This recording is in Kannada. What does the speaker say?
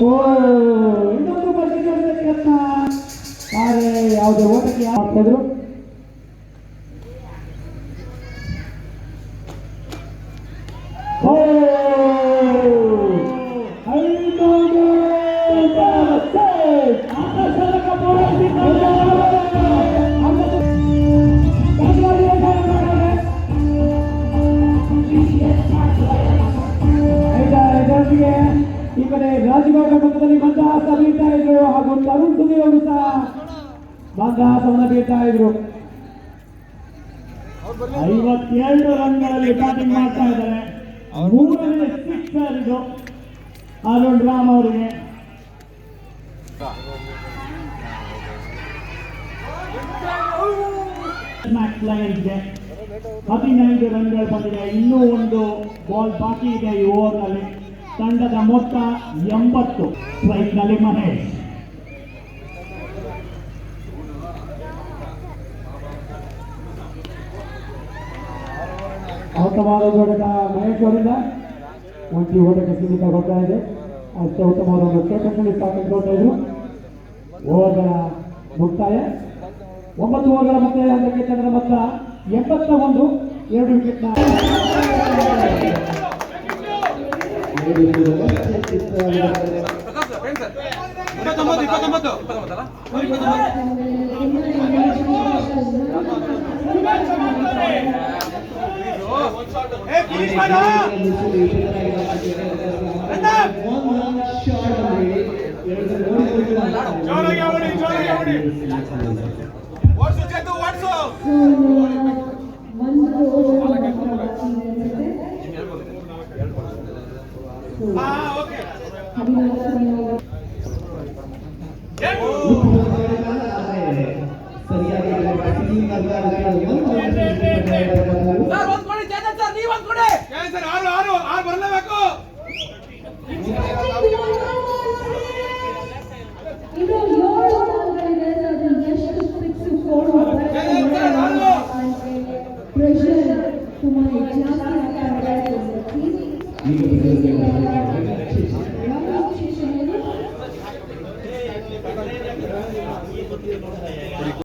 ಓ ಇನ್ನೊಂದು ಬರ್ತಿದ್ರು ಆದರೆ ಯಾವುದೇ ಓಟಕ್ಕೆ ಮಾಡ್ತಾ ಇದ್ರು. ಈ ಕಡೆ ರಾಜಗೌಡ ಪಕ್ಕದಲ್ಲಿ ಮಂದಹಾಸ ಬೀಳ್ತಾ ಇದ್ರು ಹಾಗೂ ತರುಣ್ ಸುನಿ ಅವರು ಸಹ ಮಂದಹಾಸವನ್ನು ಬೀಳ್ತಾ ಇದ್ರು. 52 ರನ್ಗಳಲ್ಲಿ ಬ್ಯಾಟಿಂಗ್ ಮಾಡ್ತಾ ಇದ್ದಾರೆ. 3ನೇ ಸಿಕ್ಸರ್ ಇದು ಅರುಣ್ ರಾಮ್ ಅವರಿಗೆ. ಲಯನ್ಸ್ಗೆ 15 ರನ್ಗಳು ಬಂದಿದೆ. ಇನ್ನೂ ಒಂದು ಬಾಲ್ ಬಾಕಿ ಇದೆ ಈ ಓವರ್ನಲ್ಲಿ. ತಂಡದ ಮೊತ್ತ 80. ಸ್ಟ್ರೈಕ್ನಲ್ಲಿ ಮಹೇಶ್. ಉತ್ತಮವಾದ ಓಟದ ಮಹೇಶ್ ಅವರಿಂದ ಒಂಟಿ ಓಟಕ್ಕೆ ಸೀಮಿತ ಕೊಡ್ತಾ ಇದೆ. ಅಷ್ಟೇ ಉತ್ತಮವಾದ ಒಂದು ಸ್ಟೇಟಸ್ನಲ್ಲಿ ಸಾಕೊಂಡ್ಕೊಳ್ತಾ ಇದ್ರು. ಓವರ್ಗಳ ಮುಕ್ತಾಯ 9 ಓವರ್ಗಳ ಮುಕ್ತಾಯ ಹಂತಕ್ಕೆ ತಂಡದ ಮೊತ್ತ 81. 2 ವಿಕೆಟ್ನ Pressure to my exam.